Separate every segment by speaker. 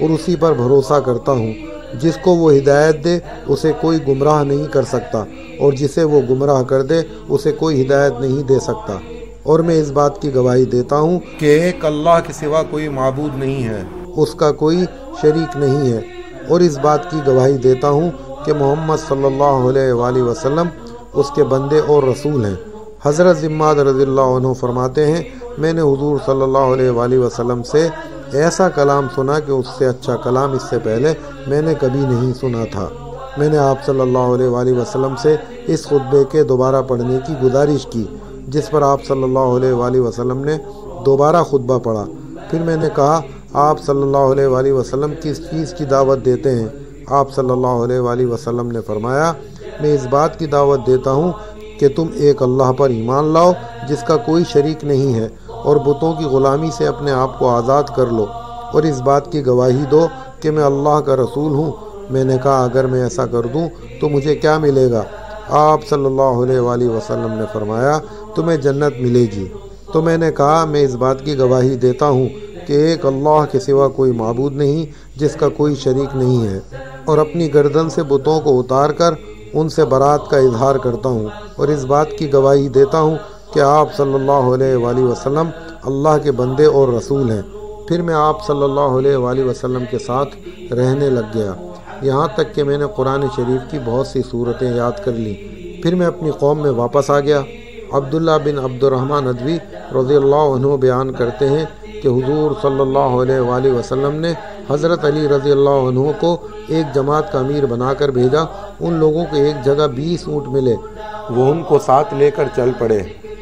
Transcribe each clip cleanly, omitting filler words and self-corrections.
Speaker 1: اور اسی پر بھروسہ کرتا ہوں۔ جس کو وہ ہدایت دے اسے کوئی گمراہ نہیں کر سکتا، اور جسے وہ گمراہ کر دے اسے کوئی ہدایت نہیں دے سکتا۔ اور میں اس بات کی گواہی دیتا ہوں کہ ایک اللہ کے سوا کوئی معبود نہیں ہے، اس کا کوئی شریک نہیں ہے، اور اس بات کی گواہی دیتا ہوں کہ محمد صلی اللہ علیہ وآلہ وسلم اس کے بندے اور رسول ہیں۔ حضرت ضماد رضی اللہ عنہ فرماتے ہیں، میں نے حضور صلی اللہ علیہ وآلہ وسلم سے ایسا کلام سنا کہ اس سے اچھا کلام اس سے پہلے میں نے کبھی نہیں سنا تھا۔ میں نے آپ صلی اللہ علیہ وآلہ وسلم سے اس خطبے کے دوبارہ پڑھنے کی گزارش کی، جس پر آپ صلی اللہ علیہ وآلہ وسلم نے دوبارہ خطبہ پڑھا۔ پھر میں نے کہا، آپ صلی اللہ علیہ وآلہ وسلم کس چیز کی دعوت دیتے ہیں؟ آپ صلی اللہ علیہ وآلہ وسلم نے فرمایا، میں اس بات کی دعوت دیتا ہوں کہ تم ایک اللہ پر ایمان لاؤ جس کا کوئی شریک نہیں ہے، اور بتوں کی غلامی سے اپنے آپ کو آزاد کر لو، اور اس بات کی گواہی دو کہ میں اللہ کا رسول ہوں۔ میں نے کہا، اگر میں ایسا کر دوں تو مجھے کیا ملے گا؟ آپ صلی اللہ علیہ وآلہ وسلم نے فرمایا، تمہیں جنت ملے گی۔ تو میں نے کہا، میں اس بات کی گواہی دیتا ہوں کہ ایک اللہ کے سوا کوئی معبود نہیں جس کا کوئی شریک نہیں ہے، اور اپنی گردن سے بتوں کو اتار کر ان سے برات کا اظہار کرتا ہوں، اور اس بات کی گواہی دیتا ہوں کہ آپ صلی اللہ علیہ وآلہ وسلم اللہ کے بندے اور رسول ہیں۔ پھر میں آپ صلی اللہ علیہ وآلہ وسلم کے ساتھ رہنے لگ گیا، یہاں تک کہ میں نے قرآن شریف کی بہت سی صورتیں یاد کر لیں۔ پھر میں اپنی قوم میں واپس آ گیا۔ عبداللہ بن عبد الرحمن ندوی رضی اللہ عنہ بیان کرتے ہیں کہ حضور صلی اللہ علیہ وآلہ وسلم نے حضرت علی رضی اللہ عنہ کو ایک جماعت کا امیر بنا کر بھیجا۔ ان لوگوں کو ایک جگہ 20 اونٹ ملے، وہ ان کو ساتھ لے کر چل پڑے۔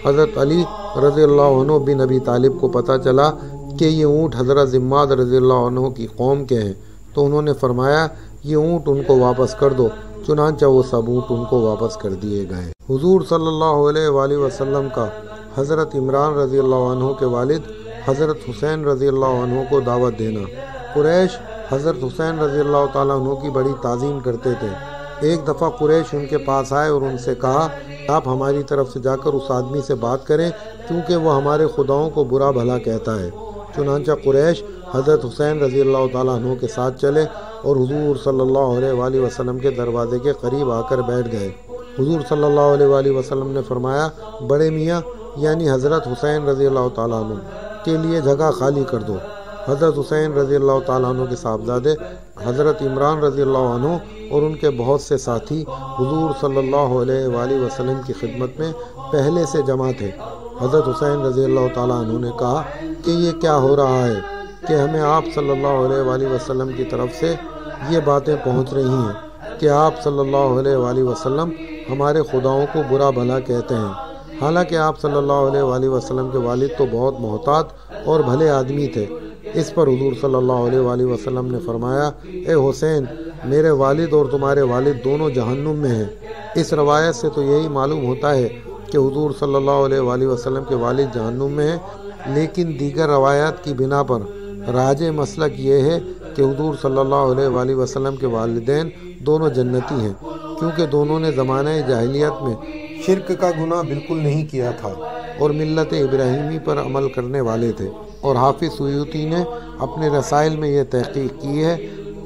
Speaker 1: حضرت علی رضی اللہ عنہ بن ابی طالب کو پتہ چلا کہ یہ اونٹ حضرت ضماد رضی اللہ عنہ کی قوم کے ہیں، تو انہوں نے فرمایا، یہ اونٹ ان کو واپس کر دو۔ چنانچہ وہ سب اونٹ ان کو واپس کر دیے گئے۔ حضور صلی اللہ علیہ وآلہ وسلم کا حضرت عمران رضی اللہ عنہ کے والد حضرت حسین رضی اللہ عنہ کو دعوت دینا۔ قریش حضرت حسین رضی اللہ تعالیٰ عنہ کی بڑی تعظیم کرتے تھے۔ ایک دفعہ قریش ان کے پاس آئے اور ان سے کہا، آپ ہماری طرف سے جا کر اس آدمی سے بات کریں کیونکہ وہ ہمارے خداؤں کو برا بھلا کہتا ہے۔ چنانچہ قریش حضرت حسین رضی اللہ تعالیٰ عنہ کے ساتھ چلے اور حضور صلی اللہ علیہ وآلہ وسلم کے دروازے کے قریب آ کر بیٹھ گئے۔ حضور صلی اللہ علیہ وآلہ وسلم نے فرمایا، بڑے میاں یعنی حضرت حسین رضی اللہ تعالیٰ عنہ کے لیے جگہ خالی کر دو۔ حضرت حسین رضی اللہ تعالیٰ عنہ کے صاحبزادے حضرت عمران رضی اللہ عنہ اور ان کے بہت سے ساتھی حضور صلی اللہ علیہ وآلہ وسلم کی خدمت میں پہلے سے جمع تھے۔ حضرت حسین رضی اللہ تعالیٰ عنہ نے کہا کہ یہ کیا ہو رہا ہے کہ ہمیں آپ صلی اللہ علیہ وآلہ وسلم کی طرف سے یہ باتیں پہنچ رہی ہیں کہ آپ صلی اللہ علیہ وآلہ وسلم ہمارے خداؤں کو برا بھلا کہتے ہیں، حالانکہ آپ صلی اللہ علیہ وآلہ وسلم کے والد تو بہت محتاط اور بھلے آدمی تھے۔ اس پر حضور صلی اللہ علیہ وآلہ وسلم نے فرمایا، اے حسین، میرے والد اور تمہارے والد دونوں جہنم میں ہیں۔ اس روایت سے تو یہی معلوم ہوتا ہے کہ حضور صلی اللہ علیہ وآلہ وسلم کے والد جہنم میں ہیں، لیکن دیگر روایات کی بنا پر راجح مسلک یہ ہے کہ حضور صلی اللہ علیہ وآلہ وسلم کے والدین دونوں جنتی ہیں، کیونکہ دونوں نے زمانہ جاہلیت میں شرک کا گناہ بالکل نہیں کیا تھا اور ملت ابراہیمی پر عمل کرنے والے تھے۔ اور حافظ سیوطی نے اپنے رسائل میں یہ تحقیق کی ہے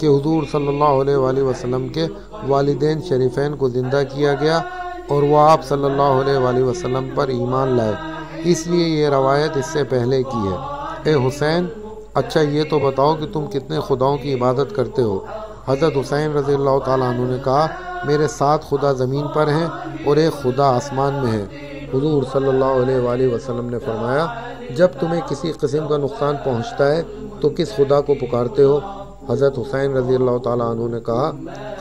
Speaker 1: کہ حضور صلی اللہ علیہ وآلہ وسلم کے والدین شریفین کو زندہ کیا گیا اور وہ آپ صلی اللہ علیہ وآلہ وسلم پر ایمان لائے، اس لیے یہ روایت اس سے پہلے کی ہے۔ اے حسین، اچھا یہ تو بتاؤ کہ تم کتنے خداؤں کی عبادت کرتے ہو؟ حضرت حسین رضی اللہ تعالیٰ عنہ نے کہا، میرے 7 خدا زمین پر ہیں اور ایک خدا آسمان میں ہے۔ حضور صلی اللہ علیہ وآلہ وسلم نے فرمایا، جب تمہیں کسی قسم کا نقصان پہنچتا ہے تو کس خدا کو پکارتے ہو؟ حضرت حسین رضی اللہ تعالیٰ عنہ نے کہا،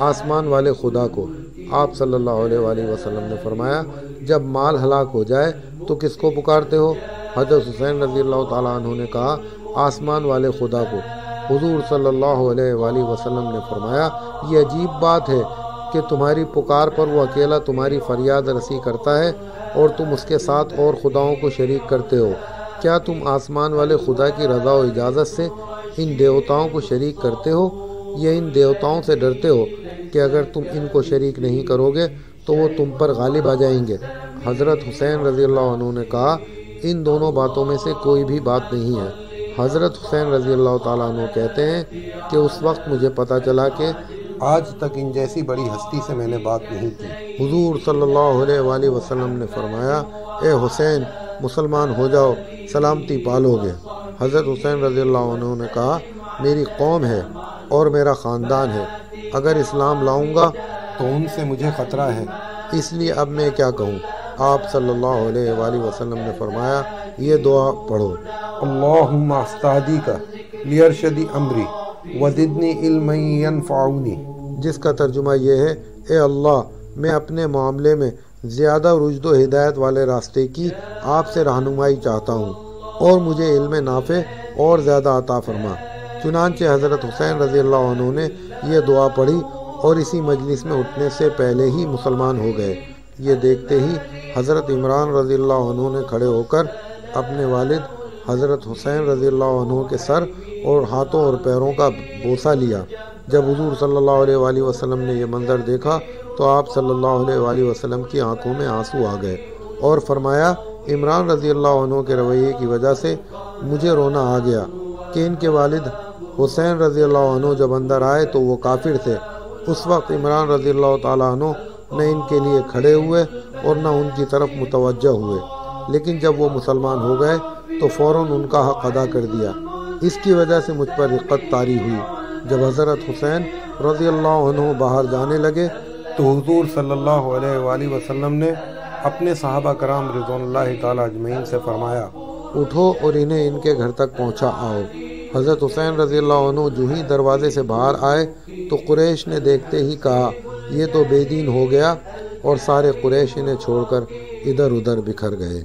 Speaker 1: آسمان والے خدا کو۔ آپ صلی اللہ علیہ وآلہ وسلم نے فرمایا، جب مال ہلاک ہو جائے تو کس کو پکارتے ہو؟ حضرت حسین رضی اللہ تعالیٰ عنہ نے کہا، آسمان والے خدا کو۔ حضور صلی اللہ علیہ وآلہ وسلم نے فرمایا، یہ عجیب بات ہے کہ تمہاری پکار پر وہ اکیلا تمہاری فریاد رسی کرتا ہے اور تم اس کے ساتھ اور خداؤں کو شریک کرتے ہو۔ کیا تم آسمان والے خدا کی رضا و اجازت سے ان دیوتاؤں کو شریک کرتے ہو یا ان دیوتاؤں سے ڈرتے ہو کہ اگر تم ان کو شریک نہیں کرو گے تو وہ تم پر غالب آ جائیں گے؟ حضرت حسین رضی اللہ عنہ نے کہا، ان دونوں باتوں میں سے کوئی بھی بات نہیں ہے۔ حضرت حسین رضی اللہ تعالیٰ عنہ کہتے ہیں کہ اس وقت مجھے پتہ چلا کہ آج تک ان جیسی بڑی ہستی سے میں نے بات نہیں کی۔ حضور صلی اللہ علیہ وآلہ وسلم نے فرمایا، اے حسین مسلمان ہو جاؤ، سلامتی پالو گے۔ حضرت حسین رضی اللہ عنہ نے کہا، میری قوم ہے اور میرا خاندان ہے، اگر اسلام لاؤں گا تو ان سے مجھے خطرہ ہے، اس لیے اب میں کیا کہوں؟ آپ صلی اللہ علیہ وآلہ وسلم نے فرمایا، یہ دعا پڑھو، اللہم استہدیک لیرشد امری وزدنی علما ینفعنی، جس کا ترجمہ یہ ہے، اے اللہ میں اپنے معاملے میں زیادہ رشد و ہدایت والے راستے کی آپ سے رہنمائی چاہتا ہوں اور مجھے علم نافع اور زیادہ عطا فرما۔ چنانچہ حضرت حسین رضی اللہ عنہ نے یہ دعا پڑھی اور اسی مجلس میں اٹھنے سے پہلے ہی مسلمان ہو گئے۔ یہ دیکھتے ہی حضرت عمران رضی اللہ عنہ نے کھڑے ہو کر اپنے والد حضرت حسین رضی اللہ عنہ کے سر اور ہاتھوں اور پیروں کا بوسہ لیا۔ جب حضور صلی اللہ علیہ وآلہ وسلم نے یہ منظر دیکھا تو آپ صلی اللہ علیہ وآلہ وسلم کی آنکھوں میں آنسو آ گئے اور فرمایا، عمران رضی اللہ عنہ کے رویے کی وجہ سے مجھے رونا آ گیا کہ ان کے والد حسین رضی اللہ عنہ جب اندر آئے تو وہ کافر تھے۔ اس وقت عمران رضی اللہ تعالیٰ عنہ نہ ان کے لیے کھڑے ہوئے اور نہ ان کی طرف متوجہ ہوئے، لیکن جب وہ مسلمان ہو گئے تو فوراً ان کا حق ادا کر دیا۔ اس کی وجہ سے مجھ پر رقت طاری ہوئی۔ جب حضرت حسین رضی اللہ عنہ باہر جانے لگے تو حضور صلی اللہ علیہ وآلہ وسلم نے اپنے صحابہ کرام رضوان اللہ تعالیٰ اجمعین سے فرمایا، اٹھو اور انہیں ان کے گھر تک پہنچا آؤ۔ حضرت حسین رضی اللہ عنہ جو ہی دروازے سے باہر آئے تو قریش نے دیکھتے ہی کہا، یہ تو بے دین ہو گیا، اور سارے قریش انہیں چھوڑ کر ادھر ادھر بکھر گئے۔